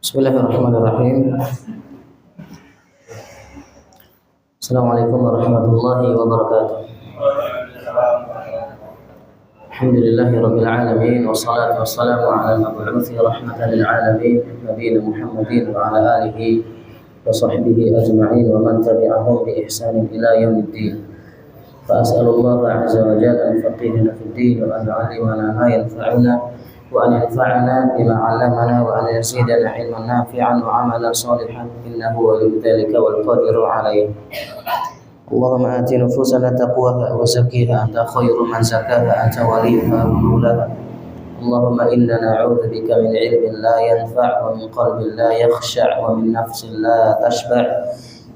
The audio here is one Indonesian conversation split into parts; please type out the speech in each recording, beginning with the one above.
Bismillahirrahmanirrahim. Assalamualaikum warahmatullahi wabarakatuh. Alhamdulillahirabbil alamin wassalatu wassalamu ala al-mab'uthi rahmatan lil alamin nabiyina Muhammadin wa ala alihi wa sahbihi ajma'in wa man tabi'ahum bi ihsanin ila yaumiddin. Fa as'alullaha 'azza wa jalla an yafqihana fid din wa an yu'allimana ma yanfa'una وأن ينفعنا بما علمنا وأن يزيدنا علما نافعا وعملا صالحا إنه ولي ذلك والقادر عليه. اللهم آت نفوسنا تقواها وزكيها أنت خير من زكاها أنت وليها ومولاها. اللهم إنا نعوذ بك من علم لا ينفع ومن قلب لا يخشع ومن نفس لا تشبع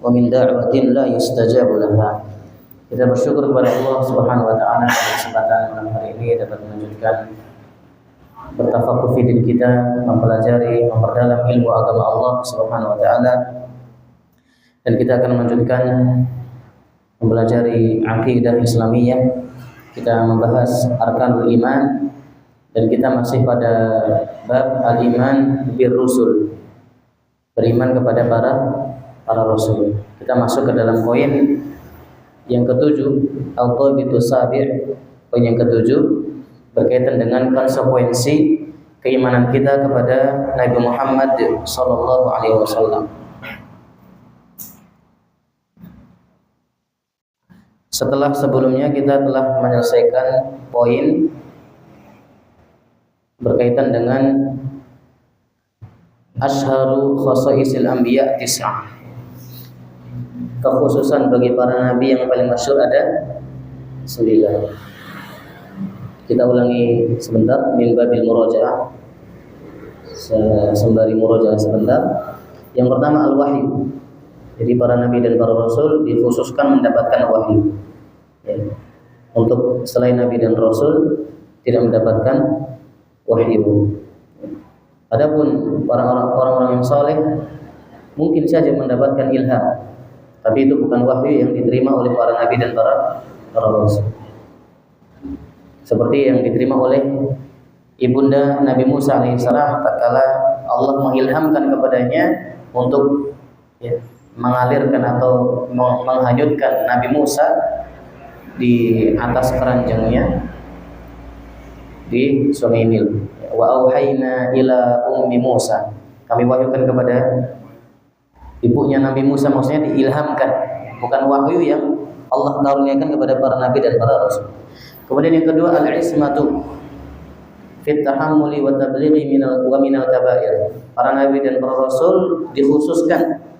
ومن دعوة لا يستجاب لها. Kita bersyukur kepada Allah Subhanahu wa taala pada kesempatan malam hari ini dapat melanjutkan bertafakuh fi din kita, mempelajari, memperdalam ilmu agama Allah Subhanahu wa taala. Dan kita akan melanjutkan mempelajari akidah Islamiyah. Kita membahas arkanul iman dan kita masih pada bab al-iman bir rusul. Beriman kepada para rasul. Kita masuk ke dalam poin yang ketujuh, al-dhabitus sabi'. Poin yang ketujuh berkaitan dengan konsekuensi keimanan kita kepada Nabi Muhammad sallallahu alaihi wasallam. Setelah sebelumnya kita telah menyelesaikan poin berkaitan dengan asharu khasaisil anbiya tis'ah. Kekhususan bagi para nabi yang paling masyhur ada 9. Kita ulangi sebentar min babil murajaah. Sembari murajaah sebentar. Yang pertama al-wahyu. Jadi para nabi dan para rasul dikhususkan mendapatkan wahyu. Ya. Untuk selain nabi dan rasul tidak mendapatkan wahyu. Adapun para orang-orang yang saleh mungkin saja mendapatkan ilham, tapi itu bukan wahyu yang diterima oleh para nabi dan para rasul. Seperti yang diterima oleh ibunda Nabi Musa alaihissalam tatkala Allah mengilhamkan kepadanya untuk mengalirkan atau menghanyutkan Nabi Musa di atas keranjangnya di Sungai Nil. Wa auhayna ila ummi Musa. Kami wahyukan kepada ibunya Nabi Musa, maksudnya diilhamkan, bukan wahyu yang Allah karuniakan kepada para nabi dan para rasul. Kemudian yang kedua al-ismatu fit tahammuli wa tablighi minal kabair. Para nabi dan para rasul dikhususkan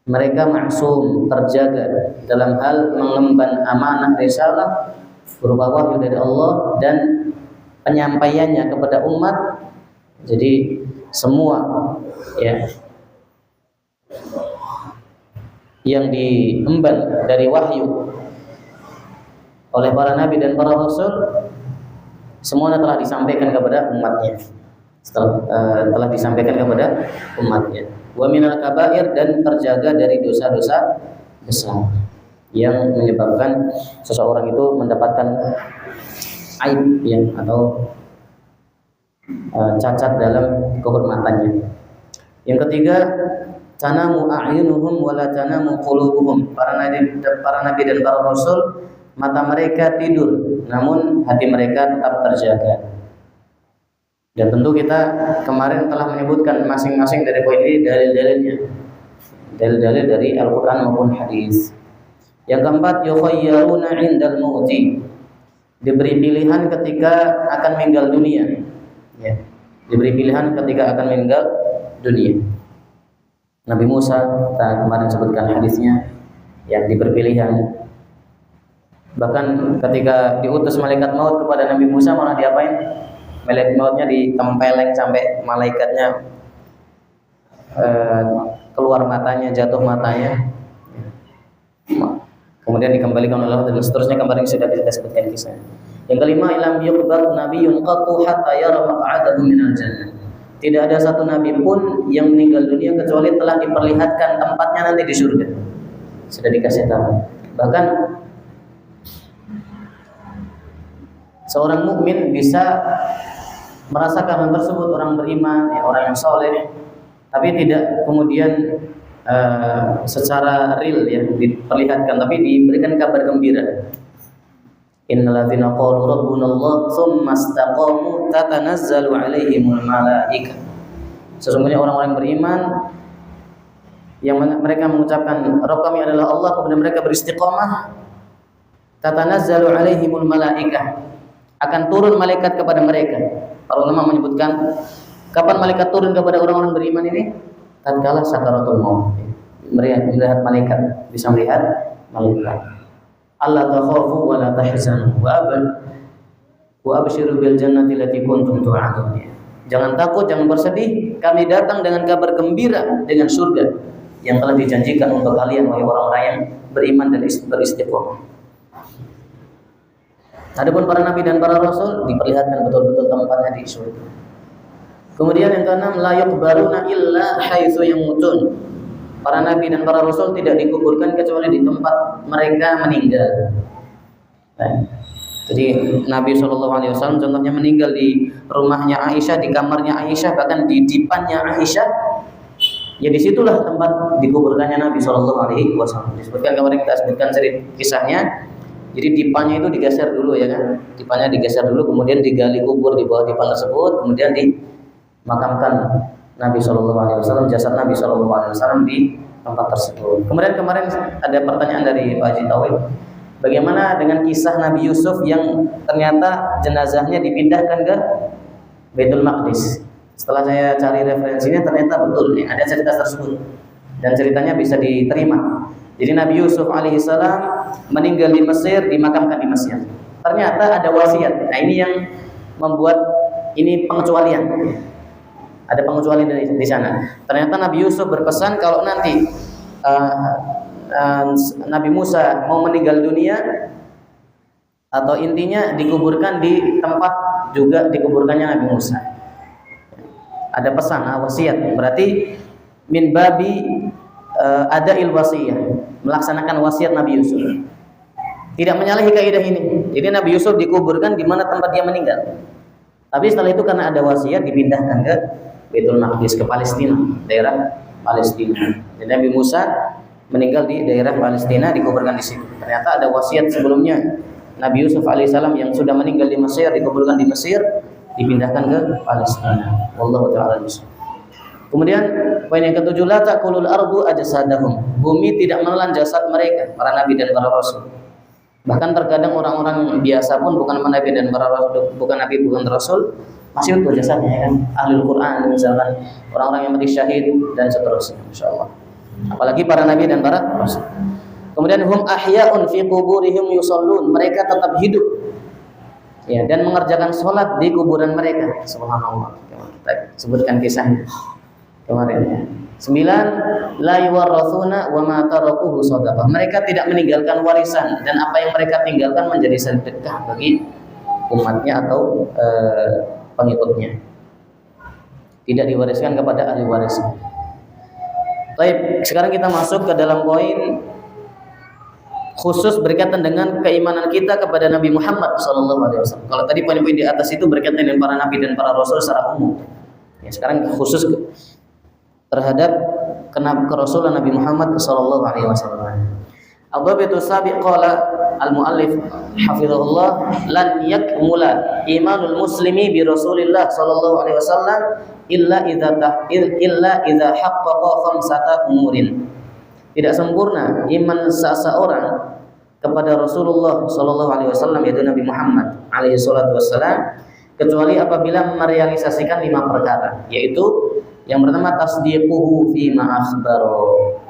mereka maksum, terjaga dalam hal mengemban amanah risalah berupa wahyu dari Allah dan penyampaiannya kepada umat. Jadi semua yang diemban dari wahyu oleh para nabi dan para rasul semuanya telah disampaikan kepada umatnya. Telah disampaikan kepada umatnya. Wa minal kabair, dan terjaga dari dosa-dosa besar yang menyebabkan seseorang itu mendapatkan aib atau cacat dalam kehormatannya. Yang ketiga, tanamu a'yunuhum wa la tanamu qulubuhum. Para nabi dan para rasul mata mereka tidur, namun hati mereka tetap terjaga. Dan tentu kita kemarin telah menyebutkan masing-masing dari poin ini dalil-dalilnya. Dalil-dalil dari Al-Qur'an maupun hadis. Yang keempat, yukhayyaruna 'indal mauti. Diberi pilihan ketika akan meninggal dunia. Ya. Diberi pilihan ketika akan meninggal dunia. Nabi Musa, kita kemarin sebutkan hadisnya, yang diberi pilihan. Bahkan ketika diutus malaikat maut kepada Nabi Musa, malah diapain? Malaikat mautnya ditempeleng sampai malaikatnya keluar matanya, jatuh matanya. Kemudian dikembalikan oleh Allah dan seterusnya, kemarin sudah kita sebutkan kisahnya. Yang kelima, ilam yuqbal nabiyyun qattu hatta yara maq'adahu minal jannah. Tidak ada satu nabi pun yang meninggal dunia kecuali telah diperlihatkan tempatnya nanti di surga. Sudah dikasih tahu. Bahkan seorang mukmin bisa merasakan hal tersebut, orang beriman, orang yang soleh, tapi tidak kemudian secara real diperlihatkan, tapi diberikan kabar gembira. Innal ladzina qalu rabbunallah tsumma istaqamu tatanazzalu 'alaihimul malaikah. Sesungguhnya orang-orang beriman yang mereka mengucapkan Rabb kami adalah Allah, kemudian mereka beristiqamah, tatanazzalu 'alaihimul malaikah, akan turun malaikat kepada mereka. Para ulama menyebutkan kapan malaikat turun kepada orang-orang beriman ini? Tatkala sakaratul maut. Melihat malaikat, bisa melihat malaikat. Allah takhafu wa la tahzanu wa abshiru bil jannati allati kuntum tu'adun. Jangan takut, jangan bersedih, kami datang dengan kabar gembira dengan surga yang telah dijanjikan untuk kalian wahai orang-orang yang beriman dan beristiqomah. Adapun para nabi dan para rasul diperlihatkan betul-betul tempatnya di surga. Kemudian yang keenam, la yuqbaruna illa haitsu yamutun. Para nabi dan para rasul tidak dikuburkan kecuali di tempat mereka meninggal. Jadi Nabi SAW contohnya meninggal di rumahnya Aisyah, di kamarnya Aisyah, bahkan di dipannya Aisyah. Ya disitulah tempat dikuburkannya Nabi SAW. Disebutkan kemarin kita sebutkan kisahnya. Jadi dipannya itu digeser dulu ya kan, dipannya digeser dulu, kemudian digali kubur di bawah dipan tersebut, kemudian dimakamkan Nabi SAW, jasad Nabi SAW di tempat tersebut. Kemudian kemarin ada pertanyaan dari Pak Haji Tauhid, Bagaimana dengan kisah Nabi Yusuf yang ternyata jenazahnya dipindahkan ke Baitul Maqdis? Setelah saya cari referensinya ternyata betul nih, ada cerita tersebut dan ceritanya bisa diterima. Jadi Nabi Yusuf alaihissalam meninggal di Mesir, dimakamkan di Mesir. Ternyata ada wasiat. Nah, ini yang membuat ini pengecualian. Ada pengecualian di sana. Ternyata Nabi Yusuf berpesan kalau nanti Nabi Musa mau meninggal dunia, atau intinya dikuburkan di tempat juga dikuburkannya Nabi Musa. Ada pesan, wasiat. Berarti min babi adail wasiyah, melaksanakan wasiat Nabi Yusuf. Tidak menyalahi kaidah ini. Jadi Nabi Yusuf dikuburkan di mana tempat dia meninggal. Tapi setelah itu karena ada wasiat dipindahkan ke Baitul Maqdis, ke Palestina, daerah Palestina. Jadi Nabi Musa meninggal di daerah Palestina, dikuburkan di situ. Ternyata ada wasiat sebelumnya Nabi Yusuf alaihissalam yang sudah meninggal di Mesir, dikuburkan di Mesir, dipindahkan ke Palestina. Wallahu ta'ala bishawab. Kemudian poin yang ketujuh, la taqulul ardu ajsadahum. Bumi tidak menelan jasad mereka, para nabi dan para rasul. Bahkan terkadang orang-orang biasa pun bukan nabi dan para rasul, bukan nabi bukan rasul, masih utuh jasadnya, ya kan? Ahlul Quran misalkan, orang-orang yang mati syahid dan seterusnya, insyaallah. Apalagi para nabi dan para rasul. Kemudian hum ahya'un fi quburihim yusallun, mereka tetap hidup ya dan mengerjakan sholat di kuburan mereka. Subhanallah. Kita sebutkan kisahnya kemarin ya. 9, la yuwarrathuna wa ma tarakuhu shadaqah. Mereka tidak meninggalkan warisan dan apa yang mereka tinggalkan menjadi sedekah bagi umatnya atau pengikutnya. Tidak diwariskan kepada ahli waris. Baik, sekarang kita masuk ke dalam poin khusus berkaitan dengan keimanan kita kepada Nabi Muhammad SAW. Kalau tadi poin-poin di atas itu berkaitan dengan para nabi dan para rasul secara umum. Ya, sekarang khusus terhadap kerasulan Nabi Muhammad SAW. Al-Babitu Sabiq qala al-muallif hafizahullah lan yakmula imanul muslimi bi Rasulillah sallallahu alaihi wasallam illa idza haqqaqa khamsata umurin. Tidak sempurna iman seseorang kepada Rasulullah sallallahu alaihi wasallam, yaitu Nabi Muhammad alaihi salatu wasallam, kecuali apabila merealisasikan 5 perkara, yaitu yang pertama tasdiquhu fi ma akhbara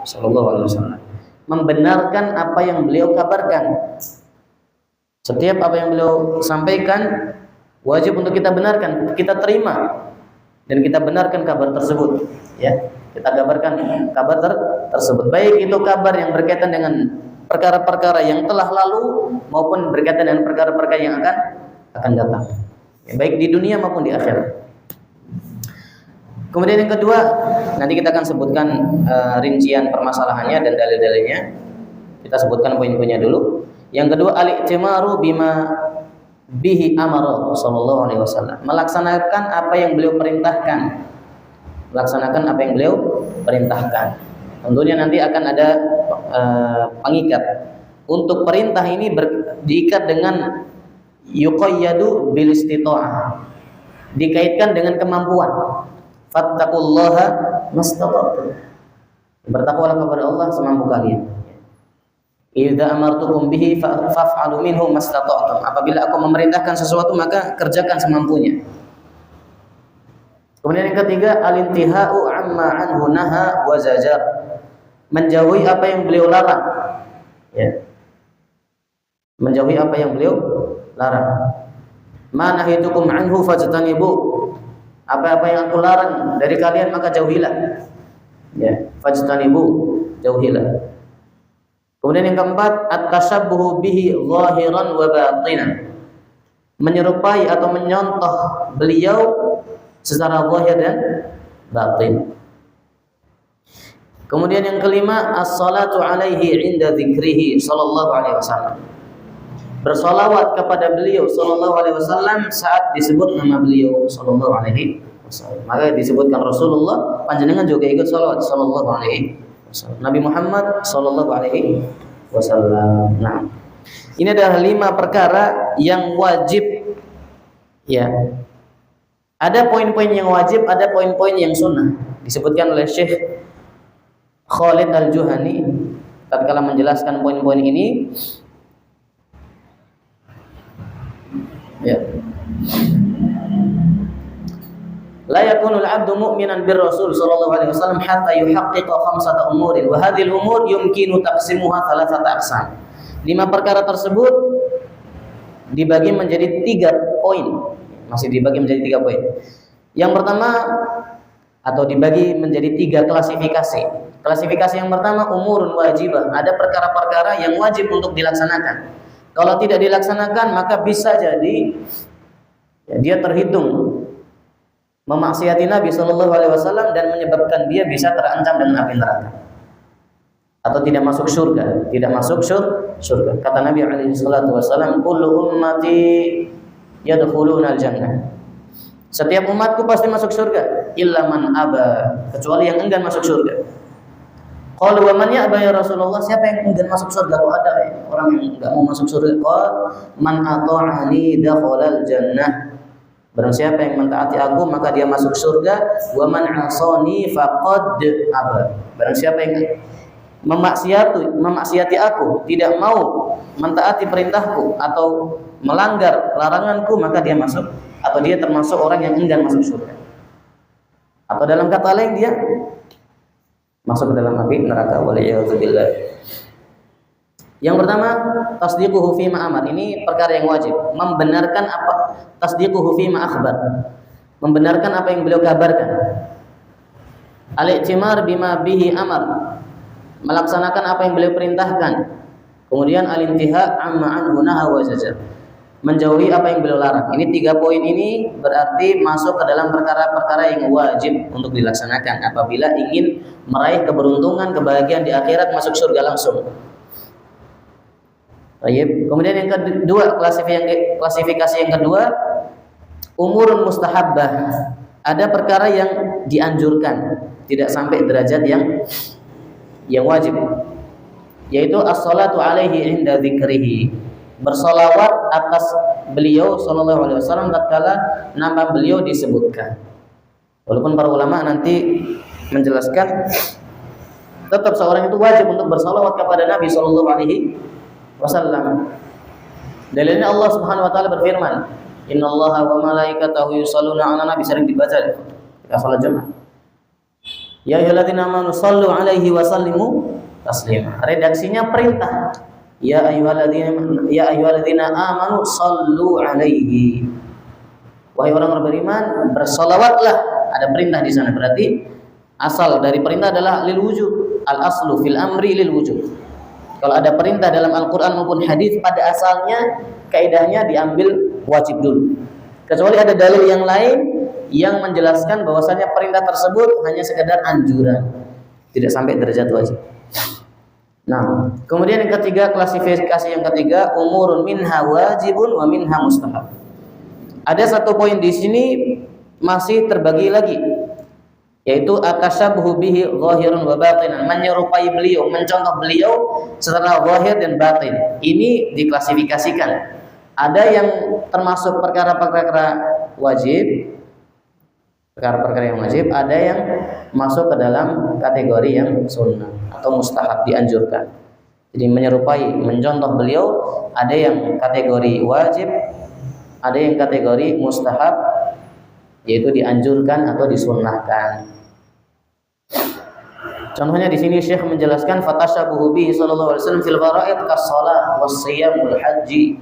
sallallahu alaihi wasallam, membenarkan apa yang beliau kabarkan. Setiap apa yang beliau sampaikan wajib untuk kita benarkan, kita terima dan kita benarkan kabar tersebut, ya. Kita kabarkan kabar tersebut, baik itu kabar yang berkaitan dengan perkara-perkara yang telah lalu maupun berkaitan dengan perkara-perkara yang akan datang, ya, baik di dunia maupun di akhirat. Kemudian yang kedua, nanti kita akan sebutkan rincian permasalahannya dan dalil-dalilnya. Kita sebutkan poin-poinnya dulu. Yang kedua, al-i'timaru bima bihi amara sallallahu alaihi wasallam, melaksanakan apa yang beliau perintahkan. Melaksanakan apa yang beliau perintahkan. Tentunya nanti akan ada pengikat. Untuk perintah ini diikat dengan yuqayyadu bil istita'ah, dikaitkan dengan kemampuan. Fattaqullaha mastata'tum, bertakwalah kepada Allah semampu kalian. Idza amartukum bihi faf'alu minhu mastata'tum, apabila aku memerintahkan sesuatu maka kerjakan semampunya. Kemudian yang ketiga, al-intihau amma anhu naha wa zajar, menjauhi apa yang beliau larang, ya. Menjauhi apa yang beliau larang. Ma nahitukum anhu fajtanibu, apa-apa yang aku larang dari kalian maka jauhilah, ya. Fajtanibu, jauhilah. Kemudian yang keempat, at-tashabbuhu bihi zahiran wa batinan, menyerupai atau menyontoh beliau secara zahir dan batin. Kemudian yang kelima, as-salatu alaihi inda dzikrihi sallallahu alaihi wasallam, bersolawat kepada beliau sallallahu alaihi wasallam saat disebut nama beliau sallallahu alaihi wasallam. Maka disebutkan Rasulullah, panjenengan juga ikut salawat sallallahu alaihi wasallam. Nabi Muhammad sallallahu alaihi wasallam. Nah, ini adalah 5 perkara yang wajib, ya. Ada poin-poin yang wajib, ada poin-poin yang sunnah. Disebutkan oleh Syekh Khalid Al-Juhani tatkala menjelaskan poin-poin ini, Ya. La yakunul 'abdu mu'minan bir Rasul sallallahu alaihi wasallam hatta yuhaqqiqa khamsata umurin wa hadhihi al-umur yumkinu taqsimuha thalathata aqsam. 5 perkara tersebut dibagi menjadi 3 poin. Masih dibagi menjadi 3 poin. Yang pertama atau dibagi menjadi 3 klasifikasi. Klasifikasi yang pertama umurun wajibah, ada perkara-perkara yang wajib untuk dilaksanakan. Kalau tidak dilaksanakan maka bisa jadi ya, dia terhitung memaksiati Nabi Shallallahu Alaihi Wasallam dan menyebabkan dia bisa terancam dengan api neraka atau tidak masuk surga, tidak masuk surga. Kata Nabi Alaihi Wasallam, "Kullu ummati yadkhuluna al-jannah." Setiap umatku pasti masuk surga, illa man aba, kecuali yang enggan masuk surga. Qalu wa man ya'ba ya Rasulullah? Siapa yang enggan masuk surga? Kok ada orang yang enggak mau masuk surga? Qal man ata'ani dakhala al-jannah. Barang siapa yang mentaati aku maka dia masuk surga. Wa man 'asani faqad aba. Barang siapa yang memaksiati aku, tidak mau mentaati perintahku atau melanggar laranganku, maka dia masuk atau dia termasuk orang yang enggan masuk surga. Atau dalam kata lain dia masuk ke dalam api neraka. Waliyadzubillah. Yang pertama, tasdiquhu fi ma amar. Ini perkara yang wajib, membenarkan apa tasdiquhu fi ma akhbar. Membenarkan apa yang beliau kabarkan. Al-i'timar bima bihi amar. Melaksanakan apa yang beliau perintahkan. Kemudian al-intiha amma anhu naha wa zajar. Menjauhi apa yang beliau larang. Ini 3 poin ini berarti masuk ke dalam perkara-perkara yang wajib untuk dilaksanakan apabila ingin meraih keberuntungan, kebahagiaan di akhirat, masuk surga langsung. Baik. Kemudian yang kedua, klasifikasi yang kedua, umurun mustahabbah. Ada perkara yang dianjurkan, tidak sampai derajat yang wajib. Yaitu as-salatu alaihi inda dzikrihi. Bersolawat atas beliau sallallahu alaihi wasallam tatkala nama beliau disebutkan. Walaupun para ulama nanti menjelaskan tetap seorang itu wajib untuk bersolawat kepada Nabi sallallahu alaihi wasallam. Dalilnya Allah Subhanahu wa taala berfirman, "Innallaha wa malaikatahu yusholluna 'alan nabi," sering dibaca di salat Jumat. Ya ayyuhalladzina amanu shallu 'alaihi wa sallimu taslima. Redaksinya perintah. Ya ayyuhalladzina amanu shallu 'alaihi. Wahai orang beriman, bersolawatlah. Ada perintah di sana, berarti asal dari perintah adalah lil wujub. Al aslu fil amri lil wujub. Kalau ada perintah dalam Al-Quran maupun hadis, pada asalnya kaidahnya diambil wajib dulu. Kecuali ada dalil yang lain yang menjelaskan bahwasanya perintah tersebut hanya sekedar anjuran, tidak sampai derajat wajib. Nah, kemudian yang ketiga, klasifikasi yang ketiga, umurun minha wajibun wa minha mustahab. Ada 1 poin di sini masih terbagi lagi, yaitu atasyabbuhu bihi zahiran wa batinan, menyerupai beliau, mencontoh beliau secara zahir dan batin. Ini diklasifikasikan. Ada yang termasuk perkara-perkara wajib, ada yang masuk ke dalam kategori yang sunnah atau mustahab, dianjurkan. Jadi menyerupai, mencontoh beliau, ada yang kategori wajib, ada yang kategori mustahab, yaitu dianjurkan atau disunnahkan. Contohnya di sini Syekh menjelaskan fatasyabuhu bihi sallallahu alaihi wasallam fil fara'id kas-shalah was-shiyam wal haji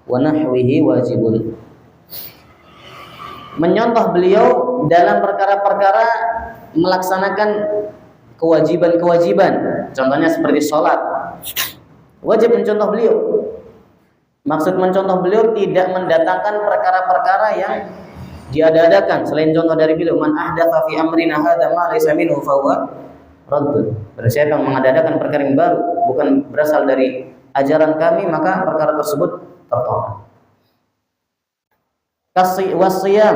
wa nahwihi wajibun. Menyontoh beliau dalam perkara-perkara melaksanakan kewajiban-kewajiban. Contohnya seperti sholat. Wajib mencontoh beliau. Maksud mencontoh beliau tidak mendatangkan perkara-perkara yang diada-adakan selain contoh dari beliau. Man ahdatsa fi amrina hadza ma laysa minhu fa huwa raddun. Berarti siapa yang mengadakan perkara yang baru bukan berasal dari ajaran kami, maka perkara tersebut tertolak. Wasiyam,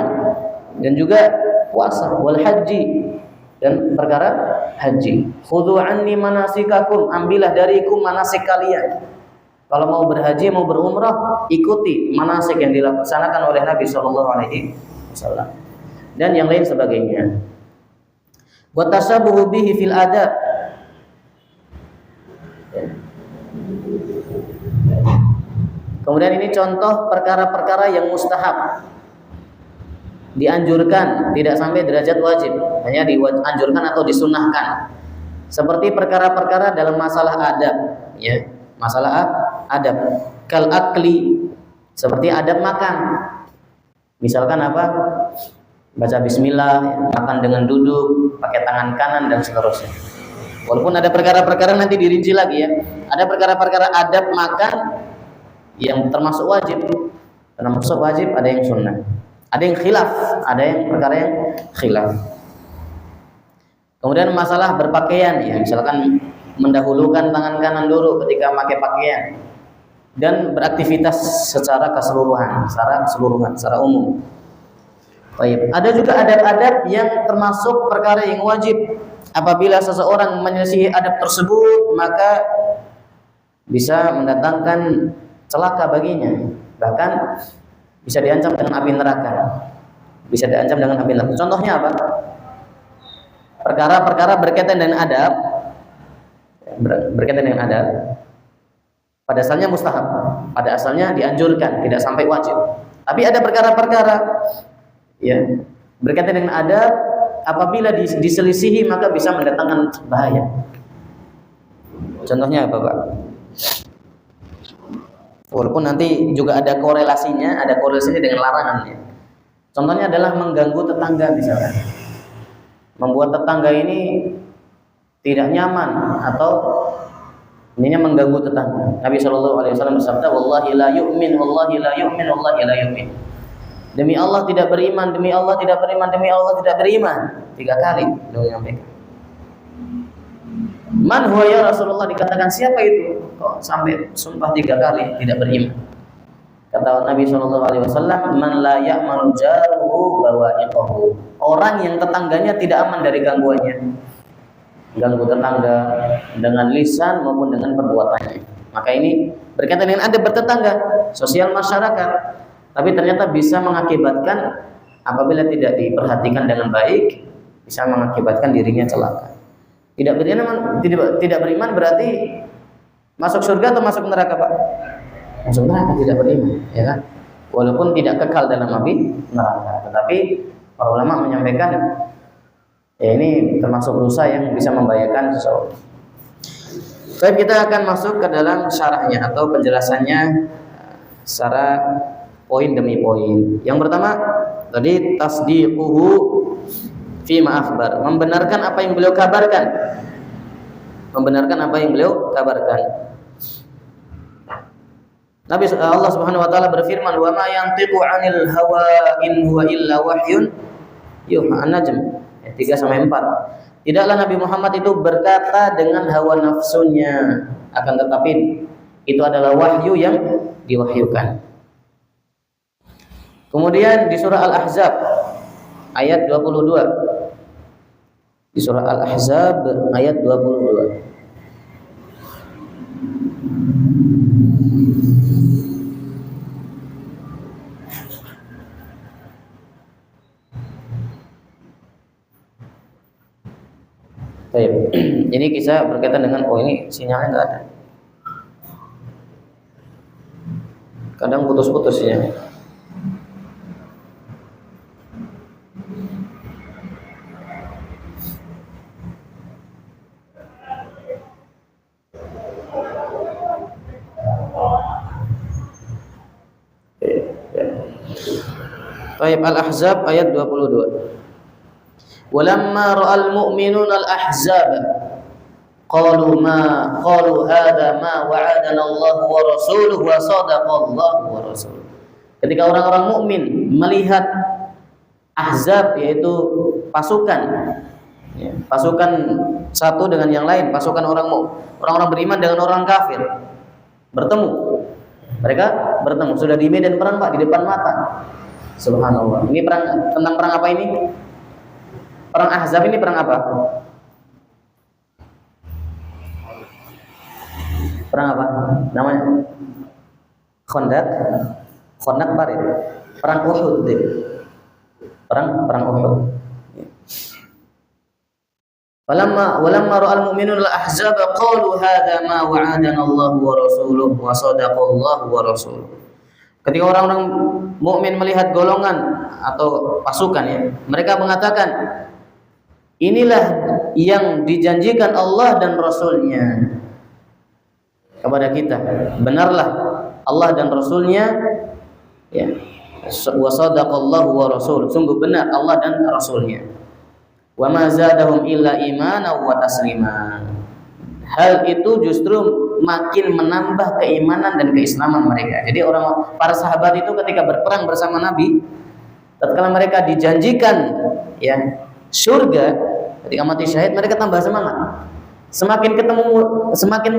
dan juga puasa, wal haji, dan perkara haji. Khudhu anni manasikakum, ambillah dariku manasik kalian. Kalau mau berhaji, mau berumrah, ikuti manasik yang dilaksanakan oleh Nabi sallallahu alaihi wasallam dan yang lain sebagainya. Wa tashabbuhu bihi fil adab. Kemudian ini contoh perkara-perkara yang mustahab, dianjurkan, tidak sampai derajat wajib, hanya dianjurkan atau disunahkan. Seperti perkara-perkara dalam masalah adab, ya, masalah adab. Kal akli, seperti adab makan. Misalkan apa? Baca bismillah, makan dengan duduk, pakai tangan kanan dan seterusnya. Walaupun ada perkara-perkara nanti dirinci lagi ya. Ada perkara-perkara adab makan yang termasuk wajib. Termasuk wajib, ada yang sunnah. Ada yang khilaf, ada yang perkara yang khilaf. Kemudian masalah berpakaian ya, misalkan mendahulukan tangan kanan dulu ketika pakai pakaian dan beraktivitas secara keseluruhan, secara umum. Baik. Ada juga adab-adab yang termasuk perkara yang wajib. Apabila seseorang menyelisihi adab tersebut, maka bisa mendatangkan celaka baginya. Bahkan bisa diancam dengan api neraka. Bisa diancam dengan api neraka. Contohnya apa? Perkara-perkara berkaitan dengan adab, pada asalnya mustahab, pada asalnya dianjurkan, tidak sampai wajib. Tapi ada perkara-perkara ya berkaitan dengan adab, apabila diselisihi maka bisa mendatangkan bahaya. Contohnya apa, Pak? Walaupun nanti juga ada korelasinya dengan larangannya. Contohnya adalah mengganggu tetangga misalnya. Membuat tetangga ini tidak nyaman atau ininya mengganggu tetangga. Nabi SAW bersabda, "Wallahi la yu'min, wallahi la yu'min, wallahi la yu'min." Demi Allah tidak beriman, demi Allah tidak beriman, demi Allah tidak beriman. 3 kali beliau menyampaikan. Man huwa ya Rasulullah, dikatakan siapa itu? Kok sampai sumpah 3 kali tidak beriman? Kata Nabi SAW, man la ya'manu jaruhu bawa'iqahu. Orang yang tetangganya tidak aman dari gangguannya. Ganggu tetangga dengan lisan maupun dengan perbuatannya. Maka ini berkaitan dengan adab bertetangga, sosial masyarakat. Tapi ternyata bisa mengakibatkan apabila tidak diperhatikan dengan baik, bisa mengakibatkan dirinya celaka. Tidak beriman berarti masuk surga atau masuk neraka, Pak? Masuk neraka, tidak beriman, ya kan? Walaupun tidak kekal dalam api neraka, tetapi para ulama menyampaikan ya ini termasuk dosa yang bisa membahayakan seseorang. Baik, kita akan masuk ke dalam syarahnya atau penjelasannya secara poin demi poin. Yang pertama tadi tasdiquhu fi ma akhbar, membenarkan apa yang beliau kabarkan. Membenarkan apa yang beliau kabarkan. Nabi Allah Subhanahu wa taala berfirman, "Wa ma yantiqu 'anil hawa in huwa illa wahyun yuha." An-Najm 3 sampai 4. Tidaklah Nabi Muhammad itu berkata dengan hawa nafsunya, akan tetapi itu adalah wahyu yang diwahyukan. Kemudian di surah Al-Ahzab ayat 22. Di surah Al-Ahzab ayat 22. Baik. Ini kisah berkaitan dengan ini sinyalnya enggak ada. Kadang putus-putus sinyalnya. Baik, Al-Ahzab ayat 22. Walamma ra'al mu'minuna al-ahzab qalu hadha ma wa'adana Allah wa rasuluhu wa sadaqa Allah wa rasuluhu. Ketika orang-orang mukmin melihat ahzab, yaitu pasukan pasukan satu dengan yang lain, pasukan orang-orang beriman dengan orang kafir bertemu. Mereka bertemu sudah di medan perang, Pak, di depan mata. Subhanallah. Ini tentang perang apa ini? Perang Ahzab ini perang apa? Perang apa? Namanya Khandaq Barid. Perang Uhud. Perang Uhud. walamma ra'al mu'minuna al-ahzaba qalu hadza ma wa'adana Allah wa rasuluhu wa sadaqallahu wa rasuluhu. Ketika orang-orang mukmin melihat golongan atau pasukan ya, mereka mengatakan inilah yang dijanjikan Allah dan Rasulnya kepada kita. Benarlah Allah dan Rasulnya ya. Wa sadaqallahu wa rasul. Sungguh benar Allah dan Rasulnya. Wa ma zadahum illa imanan wa taslima. Hal itu justru makin menambah keimanan dan keislaman mereka. Jadi para sahabat itu ketika berperang bersama Nabi, tatkala mereka dijanjikan ya surga, ketika mati syahid mereka tambah semangat. Semakin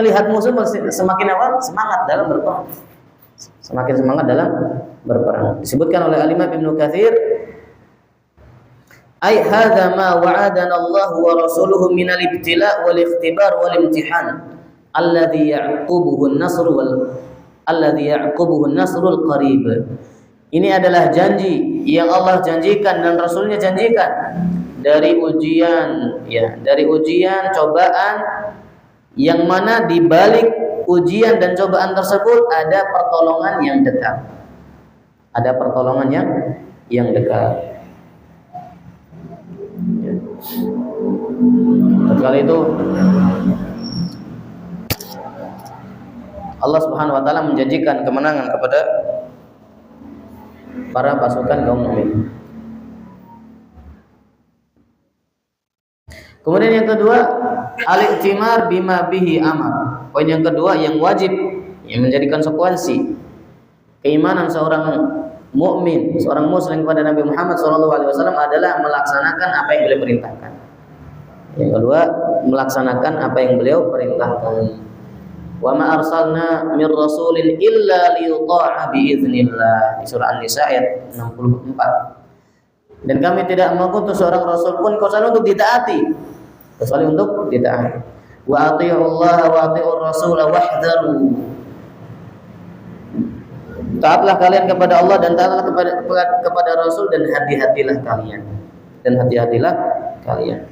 melihat musuh semakin semangat dalam berperang. Semakin semangat dalam berperang. Disebutkan oleh Al-Imam Ibnu Katsir, ay hadza ma wa'adana Allah wa rasuluhu min al-ibtila' wal ikhtibar wal imtihan alladhi ya'qubuhu an-nasrul qarib. Ini adalah janji yang Allah janjikan dan Rasulnya janjikan dari ujian ya, dari ujian cobaan yang mana di balik ujian dan cobaan tersebut ada pertolongan yang dekat. Ada pertolongan yang dekat. Kali itu Allah Subhanahu wa taala menjanjikan kemenangan kepada para pasukan kaum mukmin. Kemudian yang kedua, al-i'timar bima bihi amar. Poin yang kedua yang wajib yang menjadi konsekuensi keimanan seorang mukmin, seorang muslim kepada Nabi Muhammad SAW adalah melaksanakan apa yang beliau perintahkan. Yang kedua, melaksanakan apa yang beliau perintahkan. Wa ma arsalna mir rasulin illa liyuta'a biiznillah di surah An-Nisa ayat 64. Dan kami tidak mengutus seorang rasul pun kecuali untuk ditaati, kecuali untuk ditaati. Wa athi'ullaha wa athi'ur rasul wahdharu. Taatlah kalian kepada Allah dan taatlah kepada Rasul dan hati-hatilah kalian. Dan hati-hatilah kalian.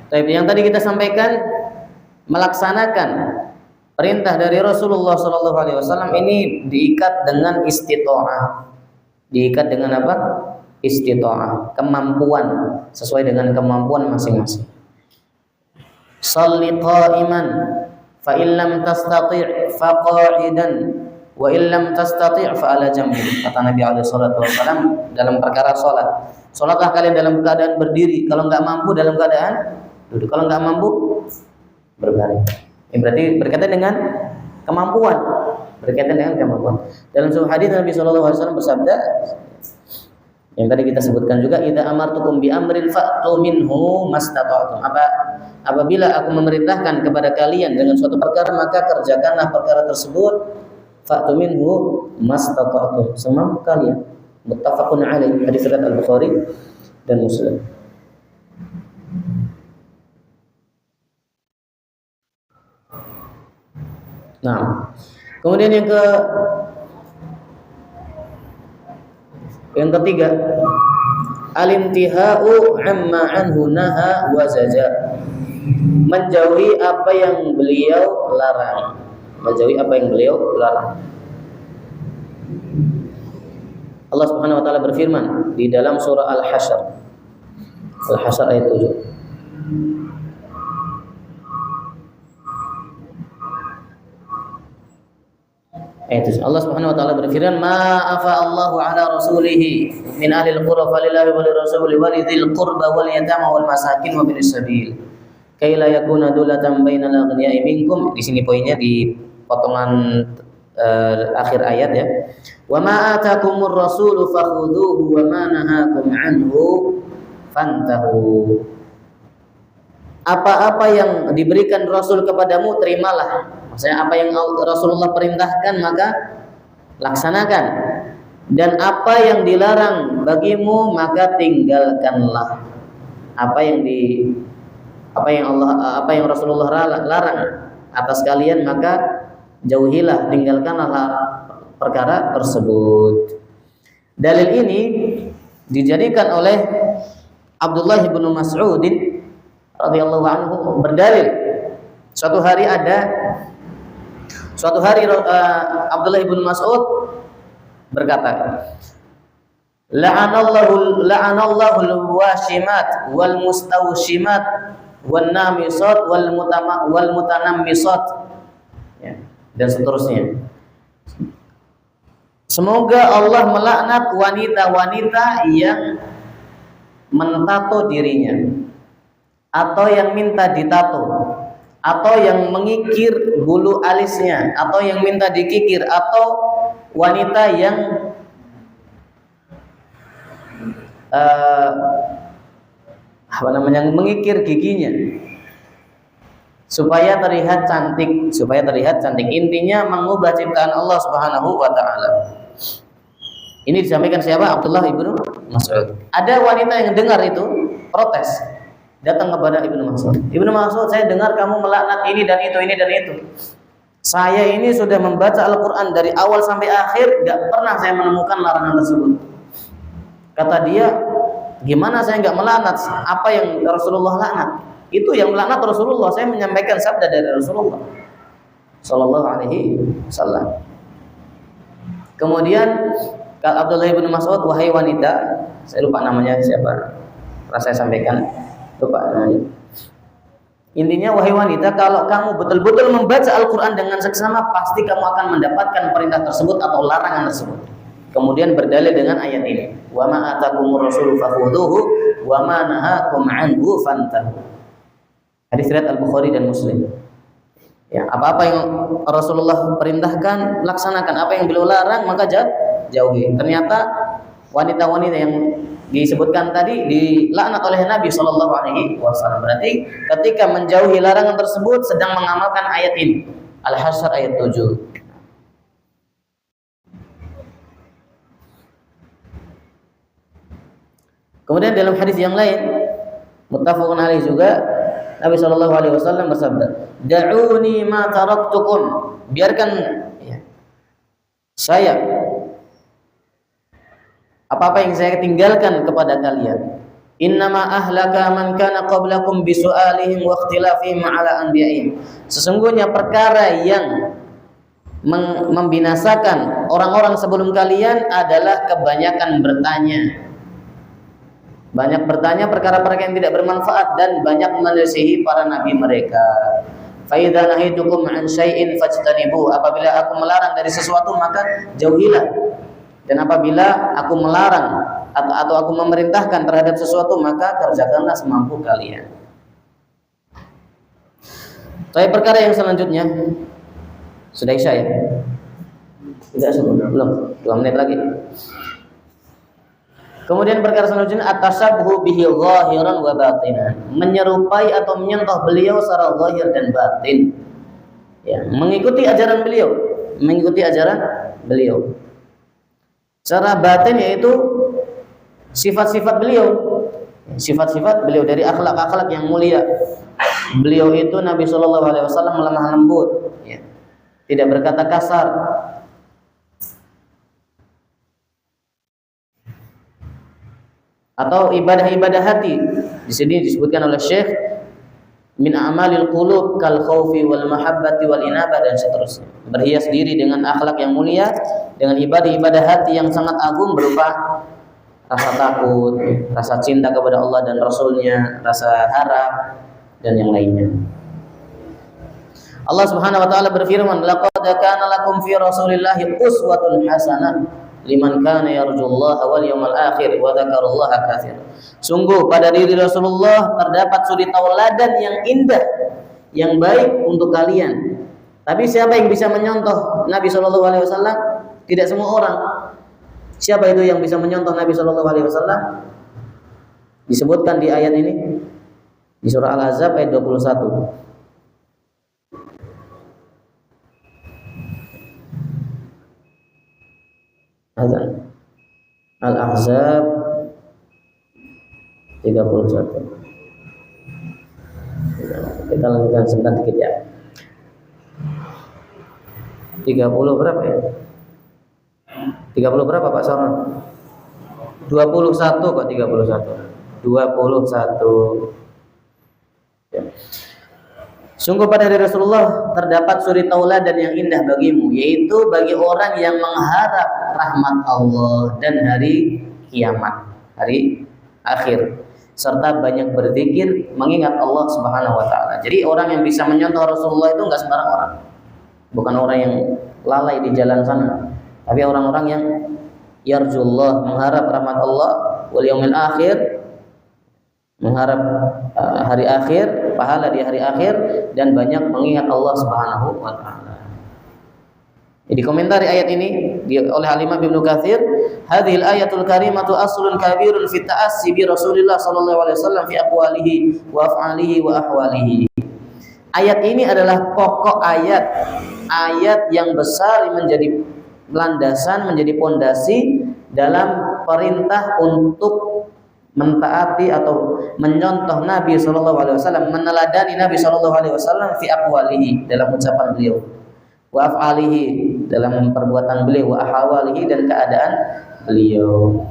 Tapi yang tadi kita sampaikan melaksanakan perintah dari Rasulullah SAW ini diikat dengan istita'ah. Diikat dengan apa? Istita'ah, kemampuan sesuai dengan kemampuan masing-masing. Shalli qa'iman fa in lam tastati' fa qa'idan wa in lam tastati' fa ala jambi. Kata Nabi SAW dalam perkara salat. Salatlah kalian dalam keadaan berdiri, kalau enggak mampu dalam keadaan duduk, kalau enggak mampu berbaring. Ini berarti berkaitan dengan kemampuan, berkaitan dengan kemampuan. Dalam sebuah hadis Nabi SAW bersabda, yang tadi kita sebutkan juga, idza amartukum bi amrin fa'tu minhu mastata'tum. Apabila aku memerintahkan kepada kalian dengan suatu perkara, maka kerjakanlah perkara tersebut fa'tu minhu mastata'tum, semampu kalian. Muttafaqun alaih, hadis riwayat Al-Bukhari dan Muslim. Nah, kemudian yang ketiga, al-intihau amma anhu naha wa zajar. Menjauhi apa yang beliau larang. Menjauhi apa yang beliau larang. Allah Subhanahu wa taala berfirman di dalam surah Al-Hasyr. Al-Hasyr ayat 7. Allah Subhanahu wa taala berfirman, "Ma afa Allahu ala rasulih min ahli al-qura falillahi wa lirrasuli wa lidzil qurba wal yatama wal masakin wa binis sabil. Kay la yakuna dulatan bainal aghniya'i minkum." Di sini poinnya di potongan akhir ayat ya. "Wa ma atakumur rasulu fakhudhuhu wa ma nahakum anhu fantahu." Apa-apa yang diberikan Rasul kepadamu terimalah. Maksudnya apa yang Rasulullah perintahkan maka laksanakan, dan apa yang dilarang bagimu maka tinggalkanlah. apa yang Rasulullah larang atas kalian, maka jauhilah, tinggalkanlah perkara tersebut. Dalil ini dijadikan oleh Abdullah bin Mas'ud radhiyallahu anhu berdalil. Suatu hari Abdullah bin Mas'ud berkata, la'anallahu al-washimat wal mustawshimat wan namisat wal mutanammisat, ya, dan seterusnya. Semoga Allah melaknat wanita-wanita yang mentato dirinya, atau yang minta ditato, atau yang mengikir bulu alisnya, atau yang minta dikikir, atau wanita yang mengikir giginya supaya terlihat cantik. Intinya mengubah ciptaan Allah Subhanahu wa taala. Ini disampaikan siapa? Abdullah ibnu Mas'ud. Ada wanita yang dengar itu protes, datang kepada Ibnu Mas'ud. Ibnu Mas'ud, saya dengar kamu melaknat ini dan itu. Saya ini sudah membaca Al-Quran dari awal sampai akhir, gak pernah saya menemukan larangan tersebut. Kata dia, gimana saya gak melaknat apa yang Rasulullah laknat? Itu yang melaknat Rasulullah. Saya menyampaikan sabda dari Rasulullah sallallahu alaihi wasallam. Kemudian Abdullah bin Mas'ud, wahai wanita, saya lupa namanya siapa, saya sampaikan, lupa namanya. Intinya, wahai wanita, kalau kamu betul-betul membaca Al-Quran dengan seksama, pasti kamu akan mendapatkan perintah tersebut atau larangan tersebut. Kemudian berdalil dengan ayat ini, wa ma atakumur rasulu fakhudhuhu wa ma nahakum anhu fantahu. Hadis riwayat Al-Bukhari dan Muslim. Ya, apa-apa yang Rasulullah perintahkan, laksanakan. Apa yang beliau larang, maka jauhi. Ternyata wanita-wanita yang disebutkan tadi dilaknat oleh Nabi Shallallahu Alaihi Wasallam. Berarti ketika menjauhi larangan tersebut sedang mengamalkan ayat ini, Al-Hasyr ayat 7. Kemudian dalam hadis yang lain, muttafaqun alaih juga, Nabi Shallallahu Alaihi Wasallam bersabda, "Da'uni ma taraktukum." Biarkan ya, saya apa-apa yang saya tinggalkan kepada kalian. Innama ahlaka man kana qablakum bisu'alihim wa ikhtilafihim 'ala anbiya'ihim. Sesungguhnya perkara yang membinasakan orang-orang sebelum kalian adalah kebanyakan bertanya. Banyak bertanya perkara-perkara yang tidak bermanfaat dan banyak menyelisihi para nabi mereka. Fa idza nahitukum 'an syai'in fajtanibu. Apabila aku melarang dari sesuatu maka jauhilah. Dan apabila aku melarang atau aku memerintahkan terhadap sesuatu maka kerjakanlah semampu kalian. Tapi perkara yang selanjutnya sudah Isya ya? Tidak sudah, belum. 2 menit lagi. Kemudian perkara selanjutnya at-tashabbuhu bihi zahiran wa batinan. Menyerupai atau menyentuh beliau secara zahir dan batin. Ya, mengikuti ajaran beliau. Secara batin yaitu sifat-sifat beliau dari akhlak-akhlak yang mulia. Beliau itu Nabi Shallallahu Alaihi Wasallam lemah lembut, ya. Tidak berkata kasar. Atau ibadah-ibadah hati. Di sini disebutkan oleh Syekh min a'malil qulub kal khaufi wal mahabbati wal inabah dan seterusnya. Berhias diri dengan akhlak yang mulia, dengan ibadah-ibadah hati yang sangat agung berupa rasa takut, rasa cinta kepada Allah dan Rasulnya, rasa harap dan yang lainnya. Allah Subhanahu wa taala berfirman, laqad kana lakum fi Rasulillahi uswatun hasanah liman kana yarjullaha wal yawmal akhir wa dzakarallaha katsiran. Sungguh pada diri Rasulullah terdapat suri tauladan yang indah, yang baik untuk kalian. Tapi siapa yang bisa menyontoh Nabi Shallallahu Alaihi Wasallam? Tidak semua orang. Siapa itu yang bisa menyontoh Nabi Shallallahu Alaihi Wasallam? Disebutkan di ayat ini di surah Al-Ahzab ayat 21. Al-Ahzab 31. Kita lanjutkan sebentar dikit ya. 30 berapa ya? 30 berapa Pak Sarman? 21 kok 31. 21. Ya. Sungguh pada dari Rasulullah terdapat suri tauladan yang indah bagimu, yaitu bagi orang yang mengharap rahmat Allah dan hari kiamat, hari akhir, serta banyak berzikir mengingat Allah Subhanahu wa taala. Jadi orang yang bisa menyontoh Rasulullah itu enggak sembarang orang. Bukan orang yang lalai di jalan sana, tapi orang-orang yang yarjullah, mengharap rahmat Allah, wal yaumil akhir, mengharap hari akhir, pahala di hari akhir, dan banyak mengingat Allah Subhanahu wa taala. Jadi komentari ayat ini oleh Al-Imam Ibnu Katsir, hadhil ayatul karimatu aslun kabirun fi ta'assi bi Rasulillah sallallahu alaihi wasallam fi aqwalihi wa af'alihi wa ahwalihi. Ayat ini adalah pokok ayat yang besar, menjadi landasan, menjadi pondasi dalam perintah untuk mentaati atau menyontoh Nabi sallallahu alaihi wasallam, meneladani Nabi sallallahu alaihi wasallam fi aqwalihi, dalam ucapan beliau, wa af'alihi, dalam perbuatan beliau, wa ahwalihi, dan keadaan beliau.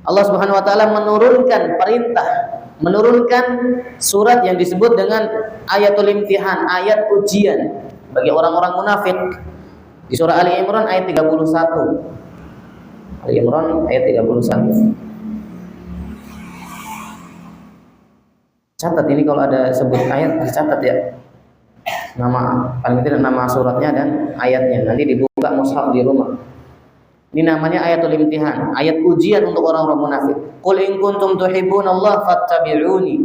Allah Subhanahu wa taala menurunkan perintah, menurunkan surat yang disebut dengan ayatul imtihan, ayat ujian bagi orang-orang munafik di surah Ali Imran ayat 31. Ali Imran ayat 31. Catat ini, kalau ada sebut ayat dicatat ya. Nama, paling tidak nama suratnya dan ayatnya. Nanti dibuka mushaf di rumah. Ini namanya ayatul imtihan, ayat ujian untuk orang-orang munafik. Qul in kuntum tuhibbunallaha fattabi'uni.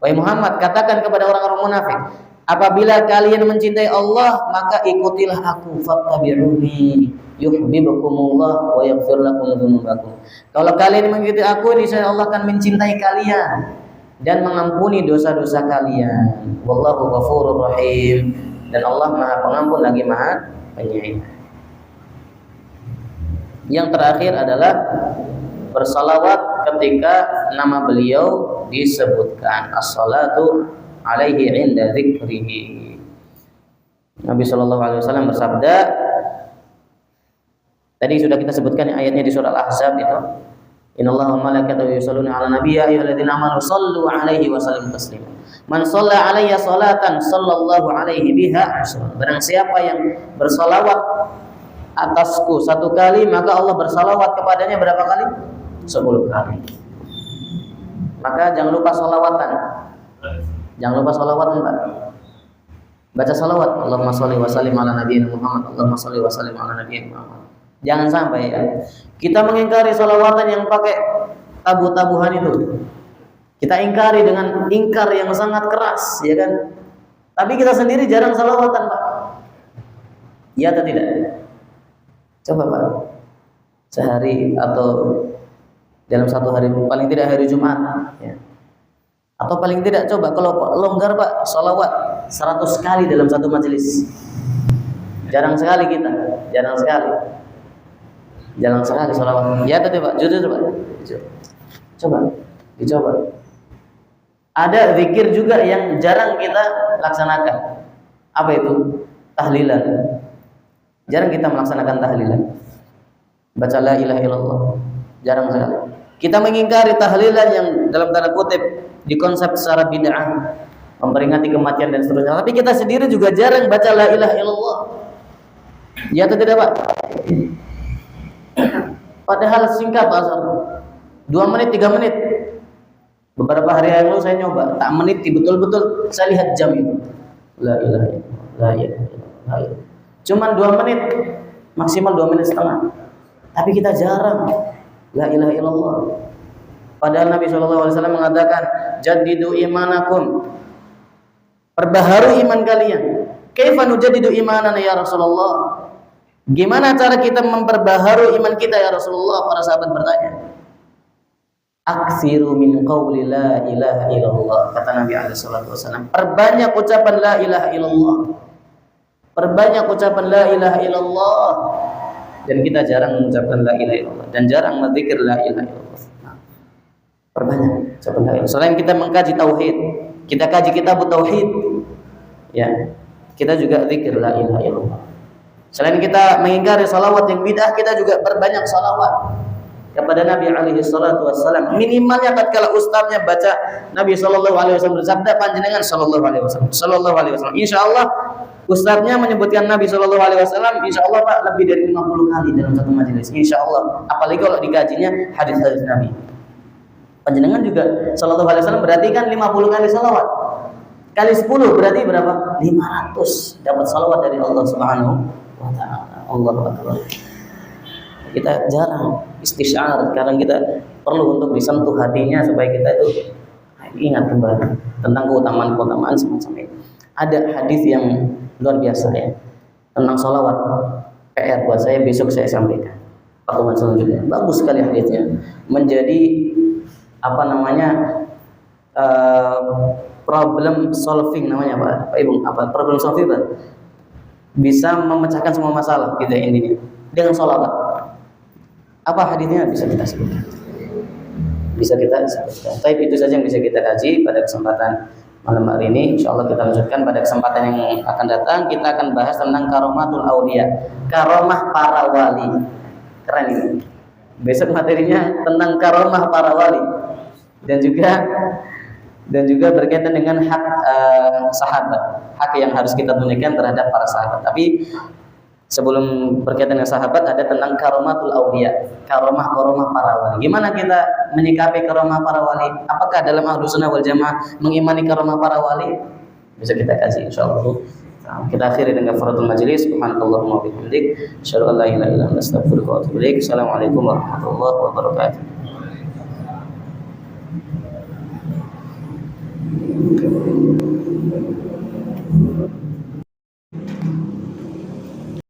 Wahai Muhammad, katakan kepada orang-orang munafik, apabila kalian mencintai Allah, maka ikutilah aku, fattabi'uni yuhibbukumullah wa yaghfir lakum dzunubakum. Kalau kalian mengikuti aku, niscaya Allah akan mencintai kalian dan mengampuni dosa-dosa kalian. Wallahu ghafurur rahim. Dan Allah Maha Pengampun lagi Maha Penyayang. Yang terakhir adalah bersalawat ketika nama beliau disebutkan. As-salatu alaihi inda dzikrihi. Nabi sallallahu alaihi wasallam bersabda, tadi sudah kita sebutkan ayatnya di surah Al-Ahzab itu, innallaha wa malaikatahu yusholluna 'alan nabiy ya ayyuhalladzina amanu shallu 'alaihi wa sallimu taslima. Man shalla 'alayya salatan sallallahu 'alaihi biha asyran. Barang siapa yang bersalawat atasku satu kali, maka Allah bersalawat kepadanya berapa kali? 10 kali. Maka jangan lupa salawatan. Jangan lupa salawatan, Pak. Baca salawat. Allahumma shalli wa sallim ala nabiyyina Muhammad. Allahumma shalli wa sallim ala nabiyyina Muhammad. Jangan sampai ya kita mengingkari salawatan yang pakai tabuh-tabuhan itu. Kita ingkari dengan ingkar yang sangat keras, ya kan? Tapi kita sendiri jarang salawatan, Pak. Iya atau tidak? Coba Pak, sehari atau dalam satu hari, paling tidak hari Jumat ya. Atau paling tidak coba kalau longgar Pak, salawat 100 kali dalam satu majelis. Jarang sekali kita, jarang sekali salawat. Ya tadi Pak, jujur Pak. Coba, dicoba. Ada zikir juga yang jarang kita laksanakan. Apa itu? Tahlilan. Jarang kita melaksanakan tahlilan. Baca la ilaha illallah. Jarang sekali. Kita mengingkari tahlilan yang dalam tanda kutip dikonsep secara bid'ah, memperingati kematian dan seterusnya. Tapi kita sendiri juga jarang baca la ilaha illallah. Ya atau tidak Pak? Padahal singkat Pak Asar, 2 menit, 3 menit. Beberapa hari yang lalu saya nyoba, tak meniti betul-betul, saya lihat jam itu. La ilaha illallah, la ilaha illallah. Cuman 2 menit, maksimal 2 menit setengah. Tapi kita jarang la ilaha illallah. Padahal Nabi SAW mengatakan, jadidu imanakum, perbaharui iman kalian. Kaifa nujaddidu imanana ya Rasulullah? Gimana cara kita memperbaharui iman kita ya Rasulullah? Para sahabat bertanya. Aksiru min qawli la ilaha illallah, kata Nabi SAW. Perbanyak ucapan la ilaha illallah. Perbanyak ucapan la ilaha illallah. Dan kita jarang mengucapkan la ilaha illallah dan jarang berzikir la ilaha illallah. Perbanyak. Selain kita mengkaji tauhid, kita kaji kitab tauhid, ya, kita juga zikir la ilaha illallah. Selain kita mengingkari salawat yang bid'ah, kita juga perbanyak salawat kepada Nabi alaihi salatu wassalam. Minimalnya tatkala ustaznya baca Nabi sallallahu alaihi wasallam bersabda, panjenengan sallallahu alaihi wasallam, sallallahu alaihi wasallam. Insyaallah ustaznya menyebutkan Nabi sallallahu alaihi wasallam, insyaallah Pak, lebih dari 50 kali dalam satu majelis. Insyaallah. Apalagi kalau dikajinya hadis-hadis Nabi. Panjenengan juga sallallahu alaihi wasallam, berarti kan 50 kali salawat. Kali 10 berarti berapa? 500 dapat salawat dari Allah Subhanahu wa taala. Allahu akbar. Kita jarang istisyar, sekarang kita perlu untuk disentuh hatinya supaya kita itu ingat kembali tentang keutamaan-keutamaan semacam ini. Ada hadis yang luar biasa ya tentang salawat. PR buat saya, besok saya sampaikan pertemuan selanjutnya. Bagus sekali hadisnya, menjadi apa namanya, problem solving namanya Pak Ibu, apa problem solving Pak? Bisa memecahkan semua masalah gitu intinya dengan salawat. Apa hadisnya bisa kita sebutkan? Bisa kita sebutkan. Tapi itu saja yang bisa kita kaji pada kesempatan malam hari ini. Insyaallah kita lanjutkan pada kesempatan yang akan datang. Kita akan bahas tentang karomatul auliya, karomah para wali. Keren ini. Besok materinya tentang karomah para wali dan juga berkaitan dengan hak sahabat, hak yang harus kita tunaikan terhadap para sahabat. Tapi sebelum berkaitan dengan sahabat, ada tentang karomatul auliya, karomah para wali. Gimana kita menyikapi karomah para wali? Apakah dalam Ahlus Sunnah wal Jamaah mengimani karomah para wali? Bisa kita kaji insyaallah. Kita akhiri dengan kafaratul majelis. Subhanallahumma wa bihamdik, asyhadu an la ilaha illa anta, astaghfiruka wa atubu ilaik. Assalamualaikum warahmatullahi wabarakatuh.